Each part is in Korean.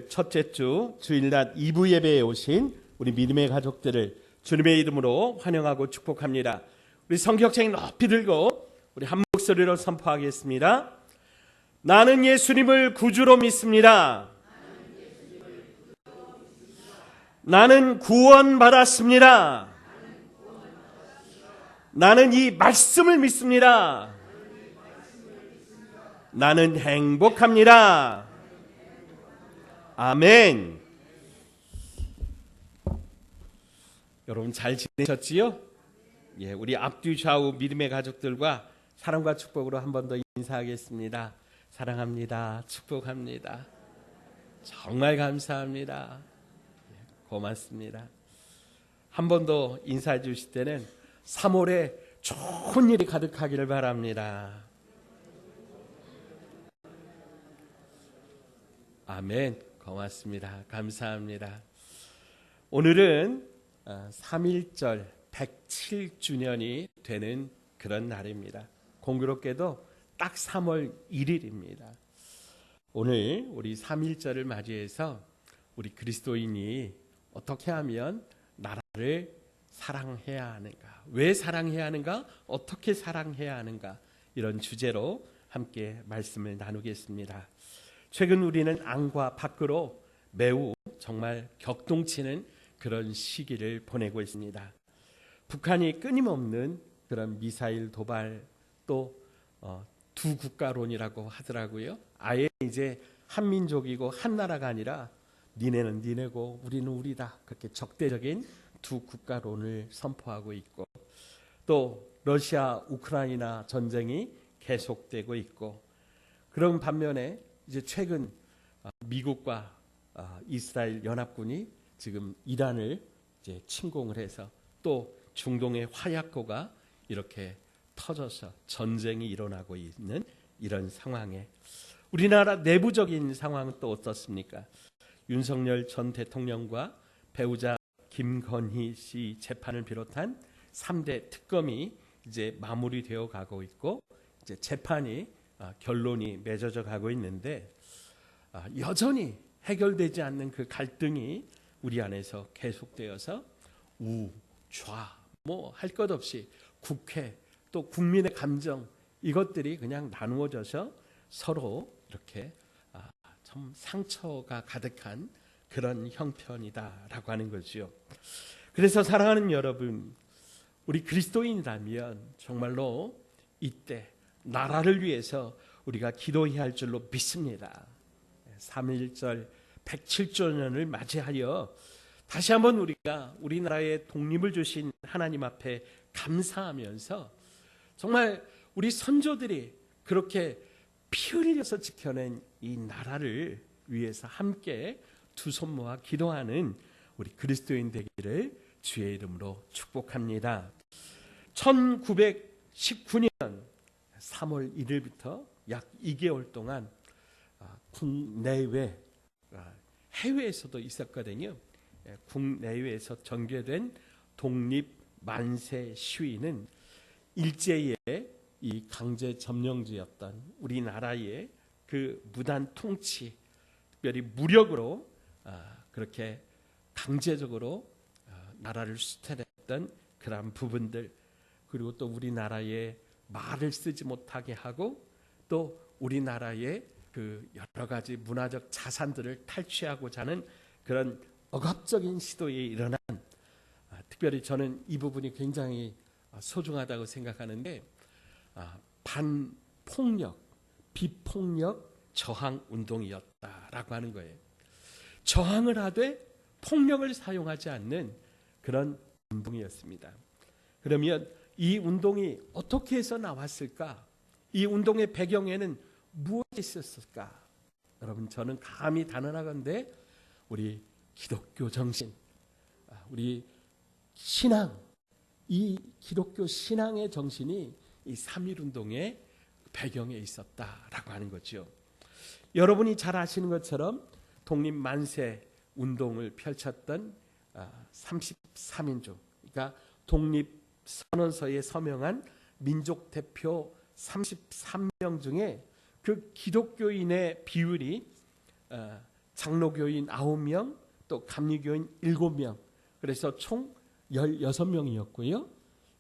첫째 주 주일낮 2부 예배에 오신 우리 믿음의 가족들을 주님의 이름으로 환영하고 축복합니다. 우리 성경책 높이 들고 우리 한 목소리로 선포하겠습니다. 나는 예수님을 구주로 믿습니다. 나는 구원받았습니다. 나는 이 말씀을 믿습니다. 나는 행복합니다. 아멘. 여러분 잘 지내셨지요? 예, 우리 앞뒤 좌우 믿음의 가족들과 사랑과 축복으로 한 번 더 인사하겠습니다. 사랑합니다. 축복합니다. 정말 감사합니다. 고맙습니다. 한 번 더 인사해 주실 때는 3월에 좋은 일이 가득하기를 바랍니다. 아멘. 고맙습니다. 감사합니다. 오늘은 3.1절 107주년이 되는 그런 날입니다. 공교롭게도 딱 3월 1일입니다. 오늘 우리 3.1절을 맞이해서 우리 그리스도인이 어떻게 하면 나라를 사랑해야 하는가, 왜 사랑해야 하는가, 어떻게 사랑해야 하는가, 이런 주제로 함께 말씀을 나누겠습니다. 최근 우리는 안과 밖으로 매우 정말 격동치는 그런 시기를 보내고 있습니다. 북한이 끊임없는 그런 미사일 도발, 또 두 국가론이라고 하더라고요. 아예 이제 한민족이고 한 나라가 아니라 니네는 니네고 우리는 우리다, 그렇게 적대적인 두 국가론을 선포하고 있고, 또 러시아 우크라이나 전쟁이 계속되고 있고, 그런 반면에 이제 최근 미국과 이스라엘 연합군이 지금 이란을 이제 침공을 해서 또 중동의 화약고가 이렇게 터져서 전쟁이 일어나고 있는 이런 상황에 우리나라 내부적인 상황은 또 어떻습니까? 윤석열 전 대통령과 배우자 김건희 씨 재판을 비롯한 3대 특검이 이제 마무리되어 가고 있고, 이제 재판이 결론이 맺어져 가고 있는데, 여전히 해결되지 않는 그 갈등이 우리 안에서 계속되어서 우, 좌, 뭐 할 것 없이 국회 또 국민의 감정, 이것들이 그냥 나누어져서 서로 이렇게 참 상처가 가득한 그런 형편이다라고 하는 거죠. 그래서 사랑하는 여러분, 우리 그리스도인이라면 정말로 이때 나라를 위해서 우리가 기도해야 할 줄로 믿습니다. 3.1절 107주년을 맞이하여 다시 한번 우리가 우리나라의 독립을 주신 하나님 앞에 감사하면서, 정말 우리 선조들이 그렇게 피 흘려서 지켜낸 이 나라를 위해서 함께 두 손 모아 기도하는 우리 그리스도인 되기를 주의 이름으로 축복합니다. 1919년 3월 1일부터 약 2개월 동안 국내외, 해외에서도 있었거든요. 국내외에서 전개된 독립 만세 시위는 일제의 이 강제 점령지였던 우리나라의 그 무단 통치, 특별히 무력으로 그렇게 강제적으로 나라를 수탈했던 그러한 부분들, 그리고 또 우리나라의 말을 쓰지 못하게 하고, 또 우리나라의 그 여러 가지 문화적 자산들을 탈취하고자 하는 그런 억압적인 시도에 일어난, 특별히 저는 이 부분이 굉장히 소중하다고 생각하는데, 반폭력, 비폭력 저항 운동이었다라고 하는 거예요. 저항을 하되 폭력을 사용하지 않는 그런 운동이었습니다. 그러면 이 운동이 어떻게 해서 나왔을까? 이 운동의 배경에는 무엇이 있었을까? 여러분, 저는 감히 단언하건대 우리 기독교 정신, 우리 신앙, 이 기독교 신앙의 정신이 이 3.1운동의 배경에 있었다라고 하는 거죠. 여러분이 잘 아시는 것처럼 독립 만세 운동을 펼쳤던 33인조, 그러니까 독립선언서에 서명한 민족 대표 33명 중에 그 기독교인의 비율이 장로교인 9명, 또 감리교인 7명, 그래서 총 16명이었고요.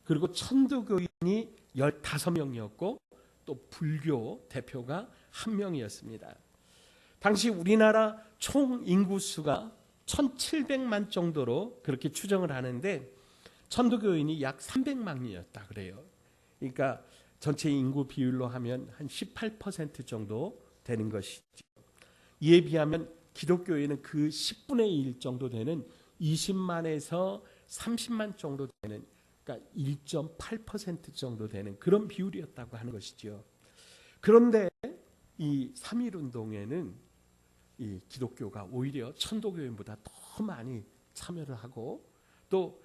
그리고 천도교인이 15명이었고 또 불교 대표가 1명이었습니다. 당시 우리나라 총 인구수가 1700만 정도로 그렇게 추정을 하는데 천도교인이 약 300만이었다 그래요. 그러니까 전체 인구 비율로 하면 한 18% 정도 되는 것이죠. 이에 비하면 기독교인은 그 10분의 1 정도 되는 20만에서 30만 정도 되는, 그러니까 1.8% 정도 되는 그런 비율이었다고 하는 것이죠. 그런데 이 3.1운동에는 이 기독교가 오히려 천도교인보다 더 많이 참여를 하고 또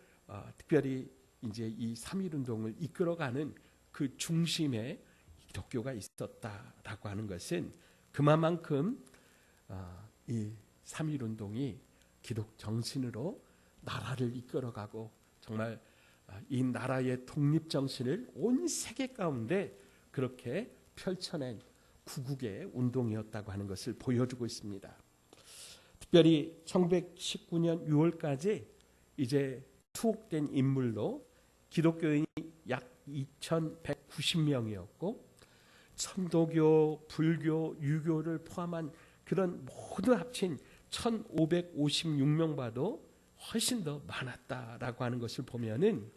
특별히 이제 이 3.1운동을 이끌어가는 그 중심에 기독교가 있었다라고 하는 것은 그만큼 이 3.1운동이 기독 정신으로 나라를 이끌어가고 정말 이 나라의 독립 정신을 온 세계 가운데 그렇게 펼쳐낸 구국의 운동이었다고 하는 것을 보여주고 있습니다. 특별히 1919년 6월까지 이제 투옥된 인물로 기독교인이 약 2,190명이었고 천도교, 불교, 유교를 포함한 그런 모두 합친 1,556명 봐도 훨씬 더 많았다라고 하는 것을 보면은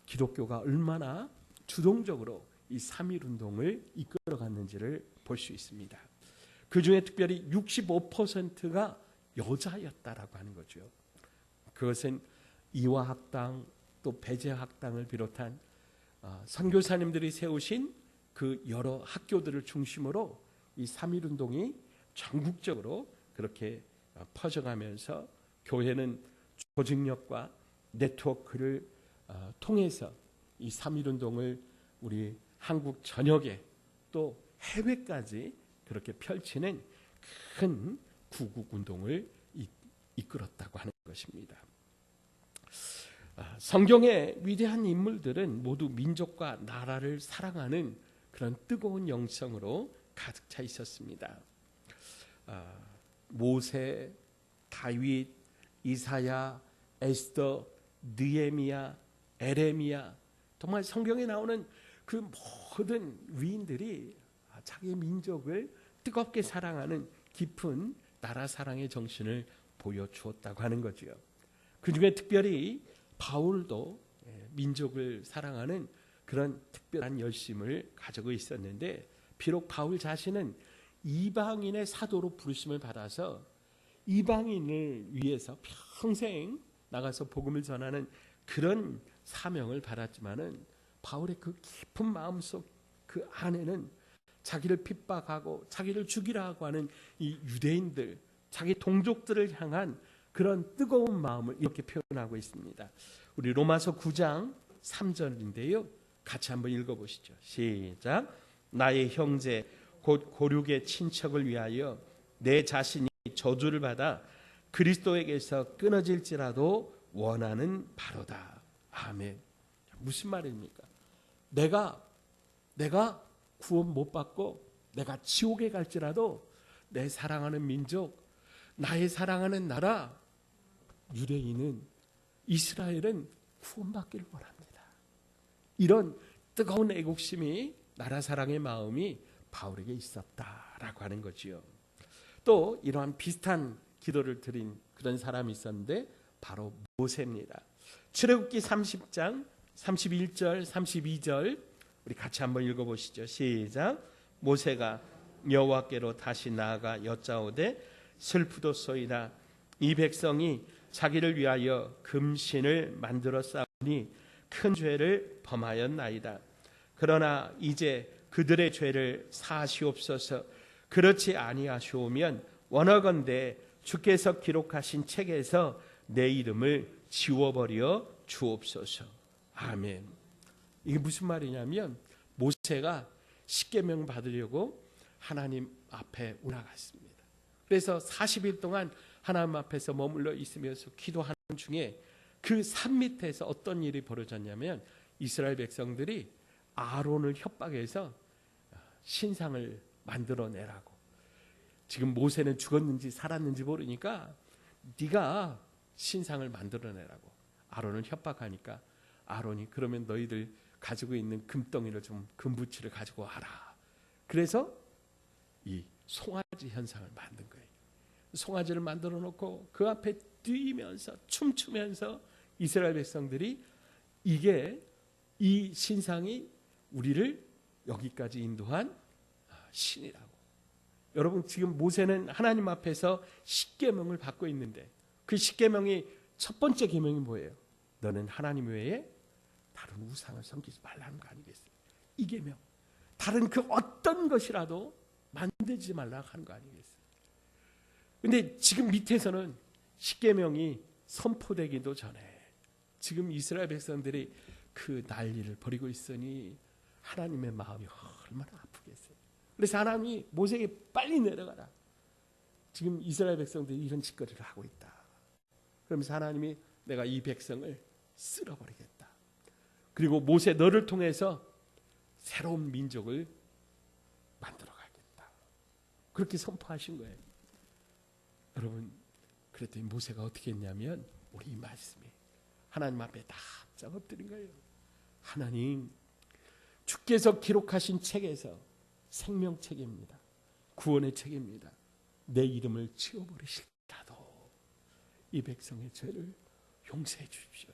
기독교가 얼마나 주동적으로 이 3.1운동을 이끌어갔는지를 볼 수 있습니다. 그 중에 특별히 65%가 여자였다라고 하는 거죠. 그것은 이화학당 또 배제학당을 비롯한 선교사님들이 세우신 그 여러 학교들을 중심으로 이 3.1운동이 전국적으로 그렇게 퍼져가면서 교회는 조직력과 네트워크를 통해서 이 3.1운동을 우리 한국 전역에 또 해외까지 그렇게 펼치는 큰 구국운동을 이끌었다고 하는 것입니다. 성경의 위대한 인물들은 모두 민족과 나라를 사랑하는 그런 뜨거운 영성으로 가득 차 있었습니다. 모세, 다윗, 이사야, 에스더, 느헤미야, 에레미야, 정말 성경에 나오는 그 모든 위인들이 자기 민족을 뜨겁게 사랑하는 깊은 나라 사랑의 정신을 보여주었다고 하는 거죠. 그 중에 특별히 바울도 민족을 사랑하는 그런 특별한 열심을 가지고 있었는데 비록 바울 자신은 이방인의 사도로 부르심을 받아서 이방인을 위해서 평생 나가서 복음을 전하는 그런 사명을 받았지만은 바울의 그 깊은 마음속 그 안에는 자기를 핍박하고 자기를 죽이라고 하는 이 유대인들, 자기 동족들을 향한 그런 뜨거운 마음을 이렇게 표현하고 있습니다. 우리 로마서 9장 3절인데요. 같이 한번 읽어보시죠. 시작. 나의 형제 곧 고륙의 친척을 위하여 내 자신이 저주를 받아 그리스도에게서 끊어질지라도 원하는 바로다. 아멘. 무슨 말입니까? 내가 구원 못 받고 내가 지옥에 갈지라도 내 사랑하는 민족, 나의 사랑하는 나라, 유대인은, 이스라엘은 구원받기를 원합니다. 이런 뜨거운 애국심이 나라 사랑의 마음이 바울에게 있었다라고 하는 거지요. 또 이러한 비슷한 기도를 드린 그런 사람이 있었는데 바로 모세입니다. 출애굽기 30장 31절 32절 우리 같이 한번 읽어보시죠. 시작. 모세가 여호와께로 다시 나아가 여짜오되 슬프도소이다. 이 백성이 자기를 위하여 금신을 만들어 쌓으니 큰 죄를 범하였나이다. 그러나 이제 그들의 죄를 사하시옵소서. 그렇지 아니하시오면 원하건대 주께서 기록하신 책에서 내 이름을 지워버려 주옵소서. 아멘. 이게 무슨 말이냐면 모세가 십계명 받으려고 하나님 앞에 올라갔습니다. 그래서 40일 동안 하나님 앞에서 머물러 있으면서 기도하는 중에 그 산 밑에서 어떤 일이 벌어졌냐면 이스라엘 백성들이 아론을 협박해서 신상을 만들어내라고, 지금 모세는 죽었는지 살았는지 모르니까 네가 신상을 만들어내라고 아론을 협박하니까 아론이 그러면 너희들 가지고 있는 금덩이를 좀 금부치를 가지고 와라. 그래서 이 송아지 현상을 만든 거예요. 송아지를 만들어 놓고 그 앞에 뛰면서 춤추면서 이스라엘 백성들이 이게 이 신상이 우리를 여기까지 인도한 신이라고. 여러분 지금 모세는 하나님 앞에서 십계명을 받고 있는데 그 십계명이 첫 번째 계명이 뭐예요? 너는 하나님 외에 다른 우상을 섬기지 말라는 거 아니겠어요? 이 계명. 다른 그 어떤 것이라도 만들지 말라고 하는 거 아니겠어요? 근데 지금 밑에서는 십계명이 선포되기도 전에 지금 이스라엘 백성들이 그 난리를 벌이고 있으니 하나님의 마음이 얼마나 아프겠어요. 그래서 하나님이 모세에게 빨리 내려가라. 지금 이스라엘 백성들이 이런 짓거리를 하고 있다. 그러면서 하나님이 내가 이 백성을 쓸어버리겠다. 그리고 모세 너를 통해서 새로운 민족을 만들어 가겠다. 그렇게 선포하신 거예요. 여러분 그랬더니 모세가 어떻게 했냐면 우리 이 말씀이 하나님 앞에 다 합장 엎드린 거예요. 하나님 주께서 기록하신 책에서 생명책입니다. 구원의 책입니다. 내 이름을 지워버리실지라도 이 백성의 죄를 용서해 주십시오.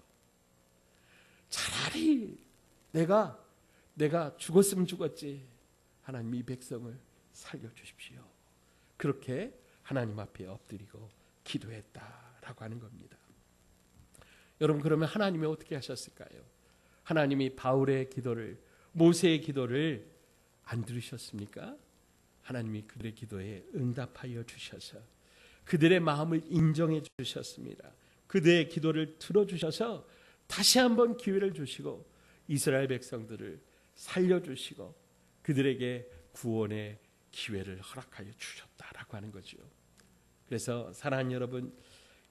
차라리 내가 죽었으면 죽었지 하나님 이 백성을 살려주십시오. 그렇게 하나님 앞에 엎드리고 기도했다라고 하는 겁니다. 여러분 그러면 하나님이 어떻게 하셨을까요? 하나님이 바울의 기도를 모세의 기도를 안 들으셨습니까? 하나님이 그들의 기도에 응답하여 주셔서 그들의 마음을 인정해 주셨습니다. 그들의 기도를 들어주셔서 다시 한번 기회를 주시고 이스라엘 백성들을 살려주시고 그들에게 구원의 기회를 허락하여 주셨다라고 하는 거죠. 그래서 사랑하는 여러분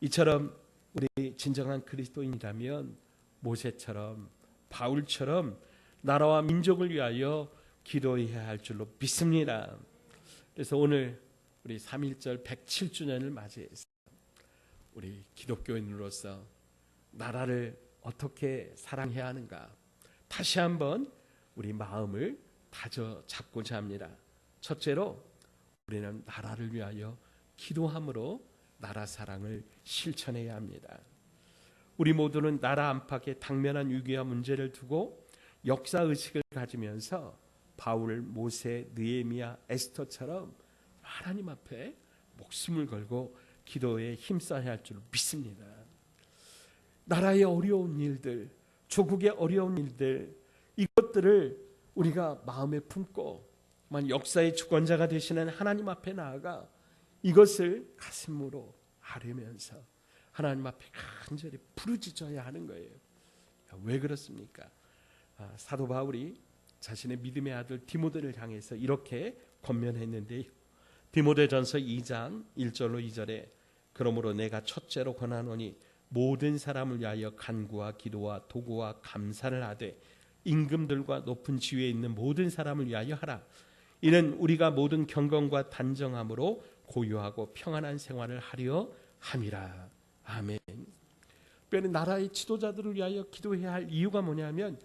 이처럼 우리 진정한 그리스도인이라면 모세처럼 바울처럼 나라와 민족을 위하여 기도해야 할 줄로 믿습니다. 그래서 오늘 우리 3.1절 107주년을 맞이해서 우리 기독교인으로서 나라를 어떻게 사랑해야 하는가 다시 한번 우리 마음을 다져 잡고자 합니다. 첫째로 우리는 나라를 위하여 기도함으로 나라 사랑을 실천해야 합니다. 우리 모두는 나라 안팎의 당면한 위기와 문제를 두고 역사의식을 가지면서 바울, 모세, 느헤미야, 에스더처럼 하나님 앞에 목숨을 걸고 기도에 힘써야 할 줄 믿습니다. 나라의 어려운 일들, 조국의 어려운 일들 이것들을 우리가 마음에 품고 역사의 주권자가 되시는 하나님 앞에 나아가 이것을 가슴으로 아뢰면서 하나님 앞에 간절히 부르짖어야 하는 거예요. 왜 그렇습니까? 사도 바울이 자신의 믿음의 아들 디모데를 향해서 이렇게 권면했는데요. 디모데전서 2장 1절로 2절에 그러므로 내가 첫째로 권하노니 모든 사람을 위하여 간구와 기도와 도구와 감사를 하되 임금들과 높은 지위에 있는 모든 사람을 위하여 하라. 이는 우리가 모든 경건과 단정함으로 고요하고 평안한 생활을 하려 함이라. 아멘. 특별히 나라의 지도자들을 위하여 기도해야 할 이유가 뭐냐면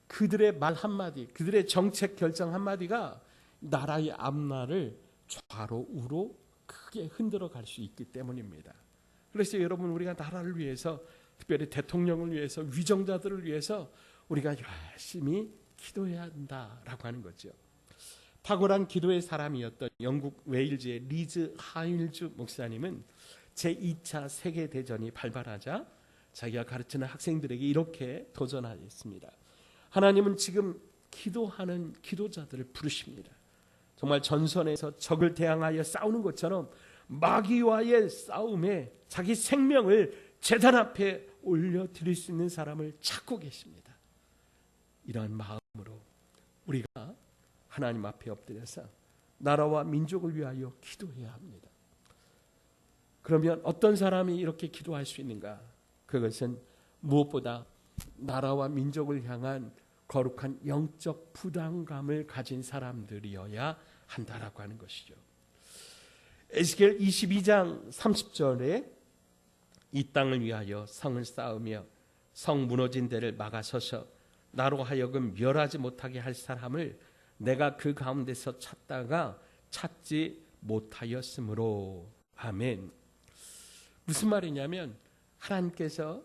그들의 말 한마디, 그들의 정책 결정 한마디가 나라의 앞날을 좌로 우로 크게 흔들어 갈 수 있기 때문입니다. 그래서 여러분 우리가 나라를 위해서 특별히 대통령을 위해서 위정자들을 위해서 우리가 열심히 기도해야 한다라고 하는 거죠. 탁월한 기도의 사람이었던 영국 웨일즈의 리즈 하일즈 목사님은 제2차 세계대전이 발발하자 자기가 가르치는 학생들에게 이렇게 도전하였습니다. 하나님은 지금 기도하는 기도자들을 부르십니다. 정말 전선에서 적을 대항하여 싸우는 것처럼 마귀와의 싸움에 자기 생명을 제단 앞에 올려드릴 수 있는 사람을 찾고 계십니다. 이러한 마음으로 우리가 하나님 앞에 엎드려서 나라와 민족을 위하여 기도해야 합니다. 그러면 어떤 사람이 이렇게 기도할 수 있는가? 그것은 무엇보다 나라와 민족을 향한 거룩한 영적 부담감을 가진 사람들이어야 한다라고 하는 것이죠. 에스겔 22장 30절에 이 땅을 위하여 성을 쌓으며 성 무너진 데를 막아서서 나로 하여금 멸하지 못하게 할 사람을 내가 그 가운데서 찾다가 찾지 못하였으므로. 아멘. 무슨 말이냐면 하나님께서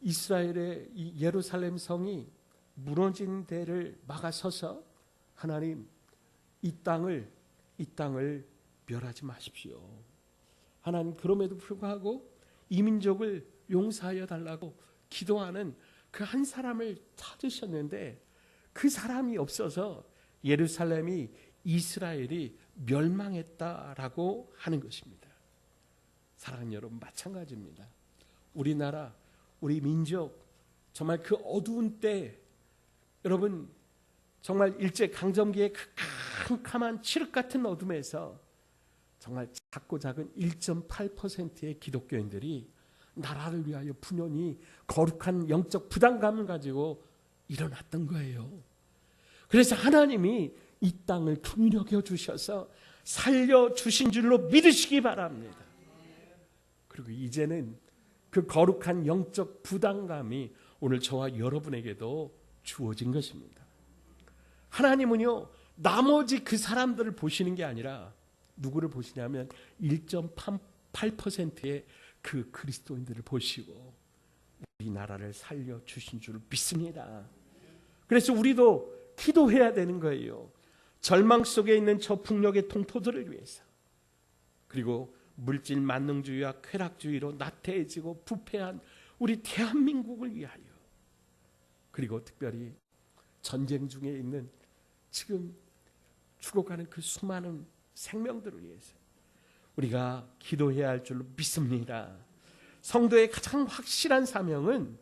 이스라엘의 이 예루살렘 성이 무너진 데를 막아서서 하나님 이 땅을 멸하지 마십시오. 하나님 그럼에도 불구하고 이 민족을 용서하여 달라고 기도하는 그 한 사람을 찾으셨는데 그 사람이 없어서 예루살렘이 이스라엘이 멸망했다라고 하는 것입니다. 사랑하는 여러분, 마찬가지입니다. 우리나라, 우리 민족 정말 그 어두운 때, 여러분 정말 일제강점기의 그 캄캄한 칠흑 같은 어둠에서 정말 작고 작은 1.8%의 기독교인들이 나라를 위하여 분연히 거룩한 영적 부담감을 가지고 일어났던 거예요. 그래서 하나님이 이 땅을 긍휼히 여겨 주셔서 살려주신 줄로 믿으시기 바랍니다. 그리고 이제는 그 거룩한 영적 부담감이 오늘 저와 여러분에게도 주어진 것입니다. 하나님은요, 나머지 그 사람들을 보시는 게 아니라 누구를 보시냐면 1.8%의 그 그리스도인들을 보시고 우리나라를 살려주신 줄 믿습니다. 그래서 우리도 기도해야 되는 거예요. 절망 속에 있는 저 북녘의 동포들을 위해서, 그리고 물질 만능주의와 쾌락주의로 나태해지고 부패한 우리 대한민국을 위하여, 그리고 특별히 전쟁 중에 있는 지금 죽어가는 그 수많은 생명들을 위해서 우리가 기도해야 할 줄로 믿습니다. 성도의 가장 확실한 사명은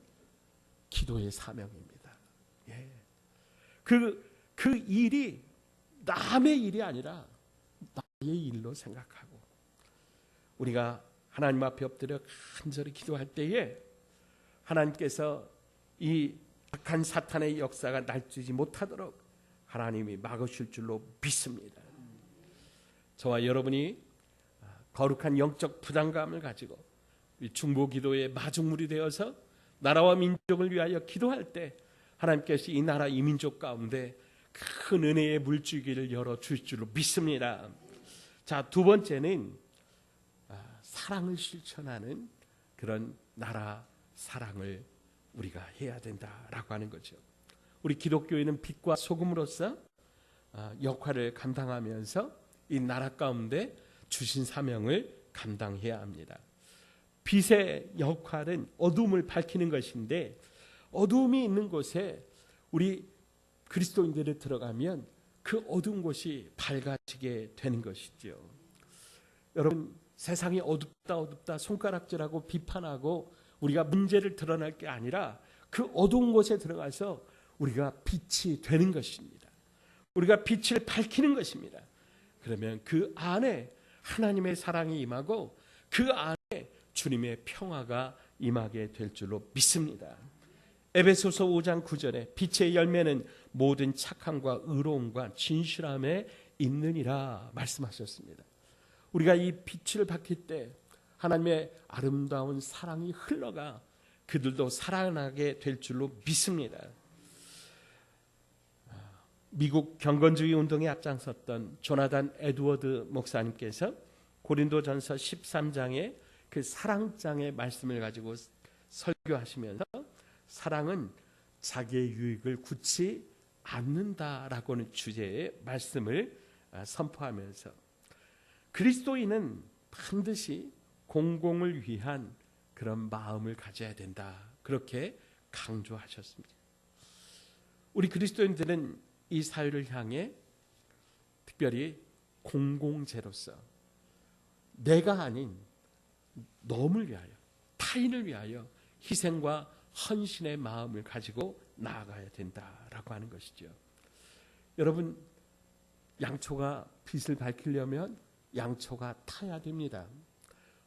기도의 사명입니다. 예. 그 일이 남의 일이 아니라 나의 일로 생각하고 우리가 하나님 앞에 엎드려 간절히 기도할 때에 하나님께서 이 악한 사탄의 역사가 날뛰지 못하도록 하나님이 막으실 줄로 믿습니다. 저와 여러분이 거룩한 영적 부담감을 가지고 중보기도의 마중물이 되어서 나라와 민족을 위하여 기도할 때 하나님께서 이 나라 이 민족 가운데 큰 은혜의 물줄기를 열어주실 줄로 믿습니다. 자, 두 번째는 사랑을 실천하는 그런 나라 사랑을 우리가 해야 된다라고 하는 거죠. 우리 기독교인은 빛과 소금으로서 역할을 감당하면서 이 나라 가운데 주신 사명을 감당해야 합니다. 빛의 역할은 어둠을 밝히는 것인데 어둠이 있는 곳에 우리 그리스도인들이 들어가면 그 어두운 곳이 밝아지게 되는 것이죠. 여러분, 세상이 어둡다 손가락질하고 비판하고 우리가 문제를 드러낼 게 아니라 그 어두운 곳에 들어가서 우리가 빛이 되는 것입니다. 우리가 빛을 밝히는 것입니다. 그러면 그 안에 하나님의 사랑이 임하고 그 안에 주님의 평화가 임하게 될 줄로 믿습니다. 에베소서 5장 9절에 빛의 열매는 모든 착함과 의로움과 진실함에 있느니라 말씀하셨습니다. 우리가 이 빛을 밝힐 때 하나님의 아름다운 사랑이 흘러가 그들도 살아나게 될 줄로 믿습니다. 미국 경건주의 운동에 앞장섰던 조나단 에드워드 목사님께서 고린도전서 13장의 그 사랑장의 말씀을 가지고 설교하시면서 사랑은 자기의 유익을 굳지 않는다라고 하는 주제의 말씀을 선포하면서 그리스도인은 반드시 공공을 위한 그런 마음을 가져야 된다, 그렇게 강조하셨습니다. 우리 그리스도인들은 이 사회를 향해 특별히 공공재로서 내가 아닌 너를 위하여, 타인을 위하여 희생과 헌신의 마음을 가지고 나아가야 된다라고 하는 것이죠. 여러분, 양초가 빛을 밝히려면 양초가 타야 됩니다.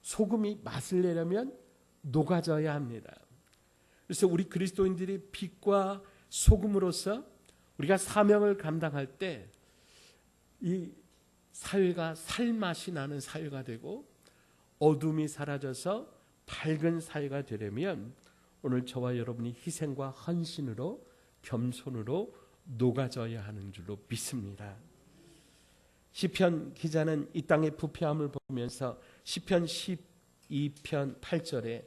소금이 맛을 내려면 녹아져야 합니다. 그래서 우리 그리스도인들이 빛과 소금으로서 우리가 사명을 감당할 때 이 사회가 살맛이 나는 사회가 되고 어둠이 사라져서 밝은 사회가 되려면 오늘 저와 여러분이 희생과 헌신으로 겸손으로 녹아져야 하는 줄로 믿습니다. 시편 기자는 이 땅의 부패함을 보면서 시편 12편 8절에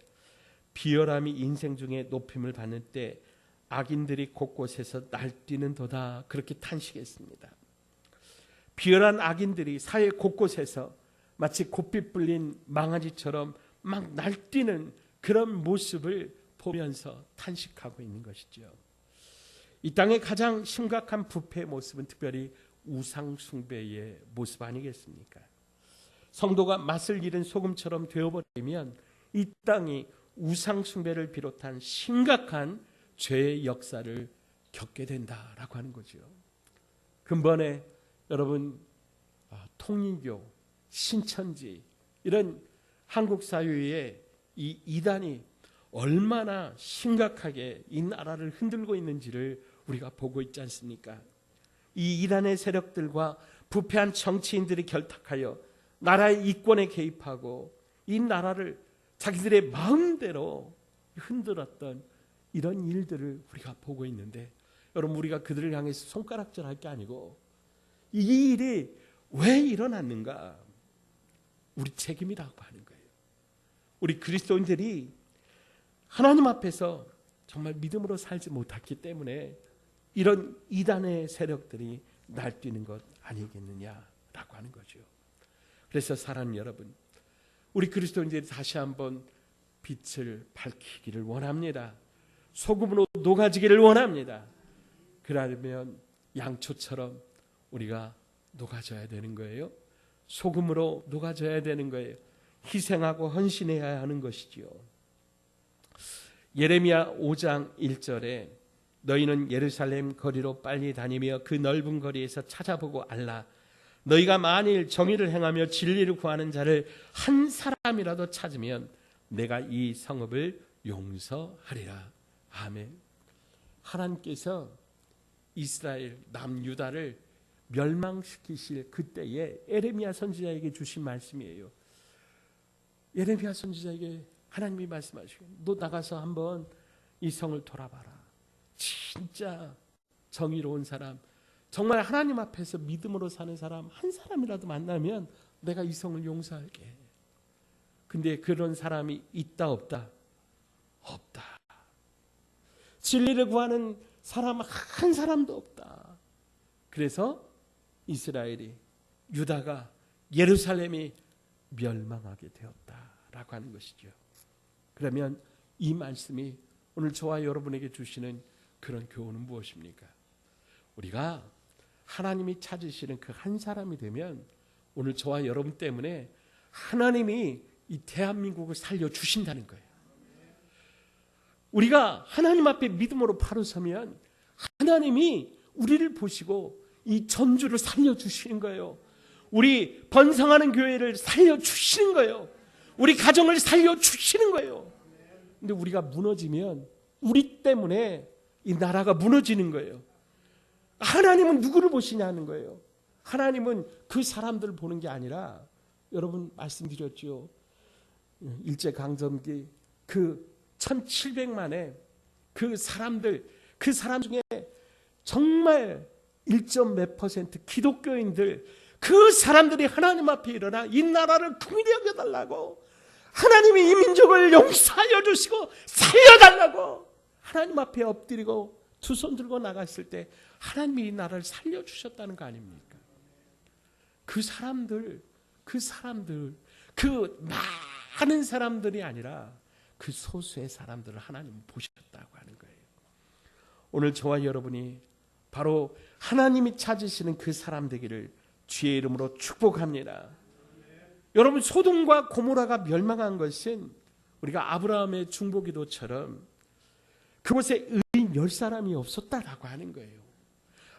비열함이 인생 중에 높임을 받는 때 악인들이 곳곳에서 날뛰는도다 그렇게 탄식했습니다. 비열한 악인들이 사회 곳곳에서 마치 곱빗 불린 망아지처럼 막 날뛰는 그런 모습을 보면서 탄식하고 있는 것이죠. 이 땅의 가장 심각한 부패의 모습은 특별히 우상 숭배의 모습 아니겠습니까? 성도가 맛을 잃은 소금처럼 되어버리면 이 땅이 우상 숭배를 비롯한 심각한 죄의 역사를 겪게 된다라고 하는 거죠. 근본에 여러분 통일교, 신천지 이런 한국 사회의 이 이단이 얼마나 심각하게 이 나라를 흔들고 있는지를 우리가 보고 있지 않습니까? 이 이단의 세력들과 부패한 정치인들이 결탁하여 나라의 이권에 개입하고 이 나라를 자기들의 마음대로 흔들었던 이런 일들을 우리가 보고 있는데, 여러분 우리가 그들을 향해서 손가락질할 게 아니고 이 일이 왜 일어났는가? 우리 책임이라고 하는 거예요. 우리 그리스도인들이 하나님 앞에서 정말 믿음으로 살지 못했기 때문에 이런 이단의 세력들이 날뛰는 것 아니겠느냐라고 하는 거죠. 그래서 사랑하는 여러분, 우리 그리스도인들이 다시 한번 빛을 밝히기를 원합니다. 소금으로 녹아지기를 원합니다. 그러려면 양초처럼 우리가 녹아져야 되는 거예요. 소금으로 녹아져야 되는 거예요. 희생하고 헌신해야 하는 것이지요. 예레미야 5장 1절에 너희는 예루살렘 거리로 빨리 다니며 그 넓은 거리에서 찾아보고 알라. 너희가 만일 정의를 행하며 진리를 구하는 자를 한 사람이라도 찾으면 내가 이 성읍을 용서하리라. 아멘. 하나님께서 이스라엘 남유다를 멸망시키실 그때에 예레미야 선지자에게 주신 말씀이에요. 예레미야 선지자에게 하나님이 말씀하시고 너 나가서 한번 이 성을 돌아봐라. 진짜 정의로운 사람, 정말 하나님 앞에서 믿음으로 사는 사람 한 사람이라도 만나면 내가 이 성을 용서할게. 근데 그런 사람이 있다 없다? 없다. 진리를 구하는 사람 한 사람도 없다. 그래서 이스라엘이, 유다가, 예루살렘이 멸망하게 되었다라고 하는 것이죠. 그러면 이 말씀이 오늘 저와 여러분에게 주시는 그런 교훈은 무엇입니까? 우리가 하나님이 찾으시는 그 한 사람이 되면 오늘 저와 여러분 때문에 하나님이 이 대한민국을 살려주신다는 거예요. 우리가 하나님 앞에 믿음으로 바로 서면 하나님이 우리를 보시고 이 전주를 살려주시는 거예요. 우리 번성하는 교회를 살려주시는 거예요. 우리 가정을 살려주시는 거예요. 근데 우리가 무너지면 우리 때문에 이 나라가 무너지는 거예요. 하나님은 누구를 보시냐는 거예요. 하나님은 그 사람들을 보는 게 아니라, 여러분 말씀드렸죠. 일제강점기 그 1700만의 그 사람들, 그 사람 중에 정말 1몇 퍼센트 기독교인들, 그 사람들이 하나님 앞에 일어나 이 나라를 긍휼히 여겨달라고, 하나님이 이 민족을 용서하여 주시고 살려달라고 하나님 앞에 엎드리고 두 손 들고 나갔을 때 하나님이 이 나라를 살려주셨다는 거 아닙니까? 그 사람들, 그 많은 사람들이 아니라 그 소수의 사람들을 하나님은 보셨다고 하는 거예요. 오늘 저와 여러분이 바로 하나님이 찾으시는 그 사람 되기를 주의 이름으로 축복합니다. 여러분, 소돔과 고모라가 멸망한 것은 우리가 아브라함의 중보기도처럼 그곳에 의인 10사람이 없었다라고 하는 거예요.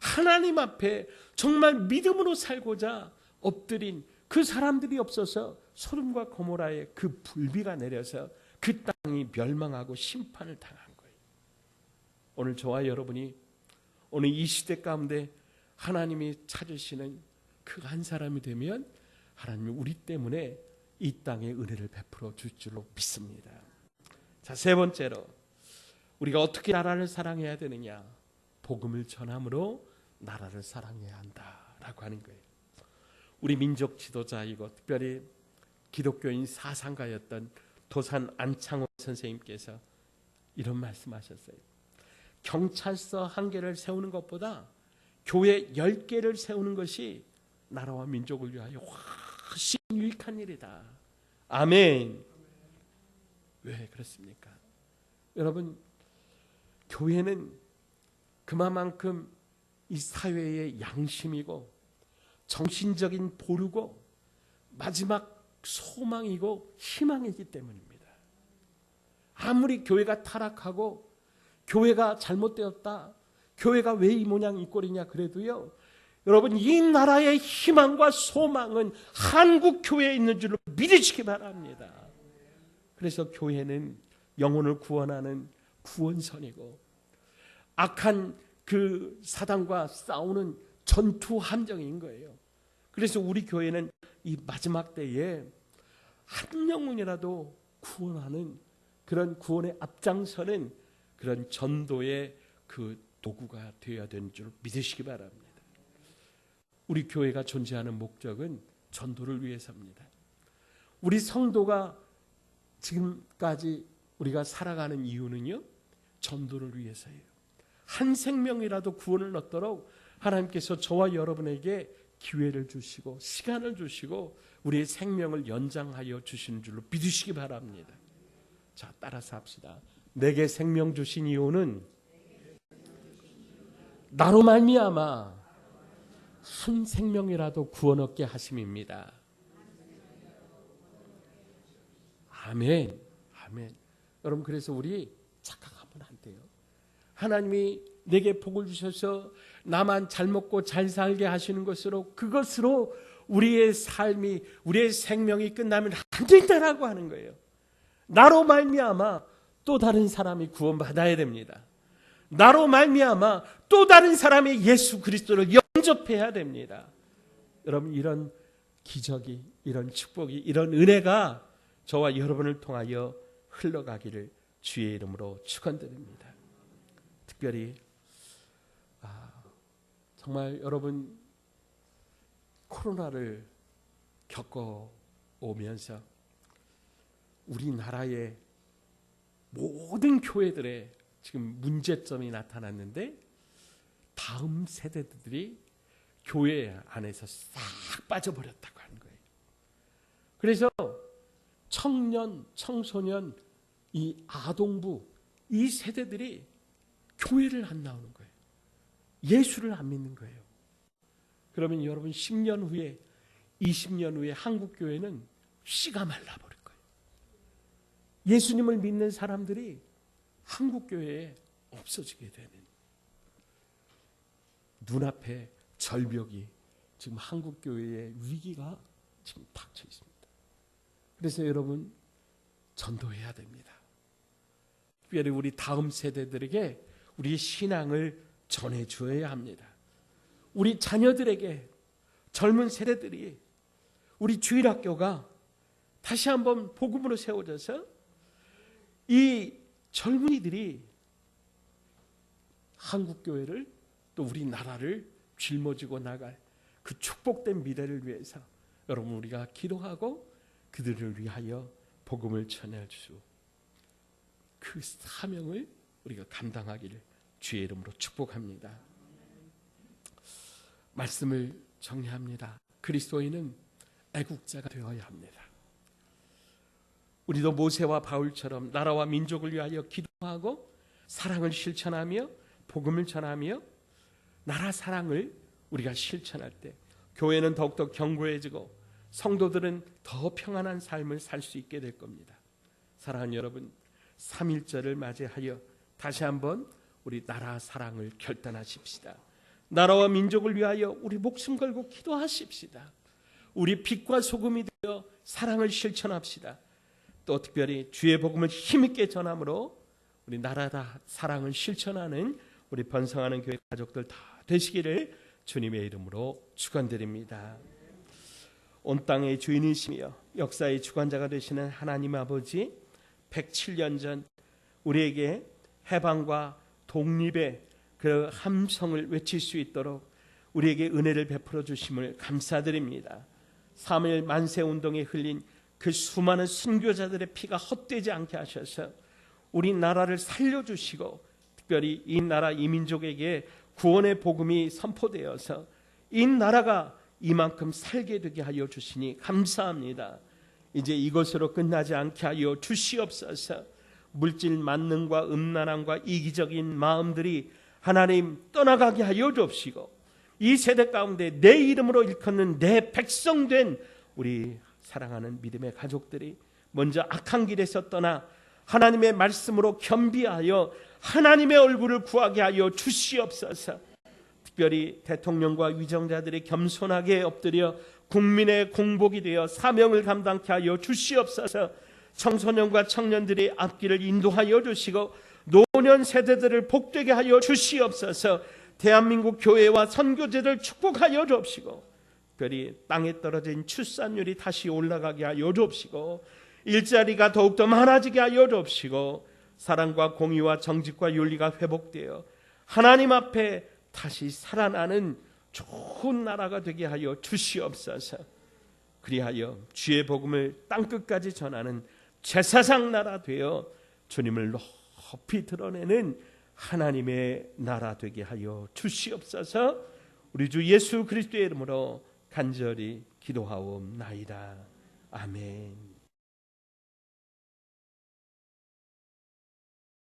하나님 앞에 정말 믿음으로 살고자 엎드린 그 사람들이 없어서 소돔과 고모라의 그 불비가 내려서 그 땅이 멸망하고 심판을 당한 거예요. 오늘 저와 여러분이 오늘 이 시대 가운데 하나님이 찾으시는 그 한 사람이 되면 하나님이 우리 때문에 이 땅에 은혜를 베풀어 줄 줄로 믿습니다. 자, 세 번째로 우리가 어떻게 나라를 사랑해야 되느냐? 복음을 전함으로 나라를 사랑해야 한다라고 하는 거예요. 우리 민족 지도자이고 특별히 기독교인 사상가였던 도산 안창호 선생님께서 이런 말씀하셨어요. 경찰서 1개를 세우는 것보다 교회 10개를 세우는 것이 나라와 민족을 위하여 훨씬 유익한 일이다. 아멘. 왜 그렇습니까? 여러분, 교회는 그만큼 이 사회의 양심이고 정신적인 보루고 마지막 소망이고 희망이기 때문입니다. 아무리 교회가 타락하고 교회가 잘못되었다, 교회가 왜 이 모양 이 꼴이냐 그래도요, 여러분, 이 나라의 희망과 소망은 한국 교회에 있는 줄로 믿으시기 바랍니다. 그래서 교회는 영혼을 구원하는 구원선이고 악한 그 사단과 싸우는 전투 함정인 거예요. 그래서 우리 교회는 이 마지막 때에 한 영혼이라도 구원하는 그런 구원의 앞장서는 그런 전도의 그 도구가 되어야 되는 줄 믿으시기 바랍니다. 우리 교회가 존재하는 목적은 전도를 위해서입니다. 우리 성도가 지금까지 우리가 살아가는 이유는요, 전도를 위해서예요. 한 생명이라도 구원을 얻도록 하나님께서 저와 여러분에게 기회를 주시고 시간을 주시고 우리의 생명을 연장하여 주시는 줄로 믿으시기 바랍니다. 자, 따라서 합시다. 내게 생명 주신 이유는 나로 말미암아 한 생명이라도 구원 얻게 하심입니다. 아멘. 아멘. 여러분, 그래서 우리 착각하면 안 돼요. 하나님이 내게 복을 주셔서 나만 잘 먹고 잘 살게 하시는 것으로, 그것으로 우리의 삶이, 우리의 생명이 끝나면 안 된다라고 하는 거예요. 나로 말미암아 또 다른 사람이 구원받아야 됩니다. 나로 말미암아 또 다른 사람이 예수 그리스도를 영접해야 됩니다. 여러분, 이런 기적이, 이런 축복이, 이런 은혜가 저와 여러분을 통하여 흘러가기를 주의 이름으로 축원드립니다. 특별히 정말 여러분, 코로나를 겪어오면서 우리나라의 모든 교회들의 지금 문제점이 나타났는데, 다음 세대들이 교회 안에서 싹 빠져버렸다고 하는 거예요. 그래서 청년, 청소년, 이 아동부, 이 세대들이 교회를 안 나오는 거예요. 예수를 안 믿는 거예요. 그러면 여러분, 10년 후에, 20년 후에 한국 교회는 씨가 말라버릴 거예요. 예수님을 믿는 사람들이 한국 교회에 없어지게 되는, 눈앞에 절벽이, 지금 한국 교회의 위기가 지금 닥쳐 있습니다. 그래서 여러분, 전도해야 됩니다. 특별히 우리 다음 세대들에게 우리의 신앙을 전해주어야 합니다. 우리 자녀들에게, 젊은 세대들이, 우리 주일학교가 다시 한번 복음으로 세워져서 이 젊은이들이 한국교회를, 또 우리나라를 짊어지고 나갈 그 축복된 미래를 위해서 여러분, 우리가 기도하고 그들을 위하여 복음을 전해주고 그 사명을 우리가 감당하기를 주의 이름으로 축복합니다. 말씀을 정리합니다. 그리스도인은 애국자가 되어야 합니다. 우리도 모세와 바울처럼 나라와 민족을 위하여 기도하고 사랑을 실천하며 복음을 전하며 나라 사랑을 우리가 실천할 때 교회는 더욱더 견고해지고 성도들은 더 평안한 삶을 살 수 있게 될 겁니다. 사랑하는 여러분, 3.1절을 맞이하여 다시 한번 우리 나라 사랑을 결단하십시다. 나라와 민족을 위하여 우리 목숨 걸고 기도하십시다. 우리 빛과 소금이 되어 사랑을 실천합시다. 또 특별히 주의 복음을 힘있게 전함으로 우리 나라 사랑을 실천하는 우리 번성하는 교회 가족들 다 되시기를 주님의 이름으로 축원드립니다. 온 땅의 주인이시며 역사의 주관자가 되시는 하나님 아버지, 107년 전 우리에게 해방과 독립의 그 함성을 외칠 수 있도록 우리에게 은혜를 베풀어 주심을 감사드립니다. 3.1 만세운동에 흘린 그 수많은 순교자들의 피가 헛되지 않게 하셔서 우리나라를 살려주시고, 특별히 이 나라 이 민족에게 구원의 복음이 선포되어서 이 나라가 이만큼 살게 되게 하여 주시니 감사합니다. 이제 이것으로 끝나지 않게 하여 주시옵소서. 물질 만능과 음란함과 이기적인 마음들이 하나님 떠나가게 하여 주옵시고, 이 세대 가운데 내 이름으로 일컫는 내 백성된 우리 사랑하는 믿음의 가족들이 먼저 악한 길에서 떠나 하나님의 말씀으로 겸비하여 하나님의 얼굴을 구하게 하여 주시옵소서. 특별히 대통령과 위정자들이 겸손하게 엎드려 국민의 공복이 되어 사명을 감당케 하여 주시옵소서. 청소년과 청년들의 앞길을 인도하여 주시고 노년 세대들을 복되게 하여 주시옵소서. 대한민국 교회와 선교제를 축복하여 주옵시고, 특별히 땅에 떨어진 출산율이 다시 올라가게 하여 주옵시고, 일자리가 더욱더 많아지게 하여 주옵시고, 사랑과 공의와 정직과 윤리가 회복되어 하나님 앞에 다시 살아나는 좋은 나라가 되게 하여 주시옵소서. 그리하여 주의 복음을 땅끝까지 전하는 제사장 나라 되어 주님을 높이 드러내는 하나님의 나라 되게 하여 주시옵소서. 우리 주 예수 그리스도의 이름으로 간절히 기도하옵나이다. 아멘.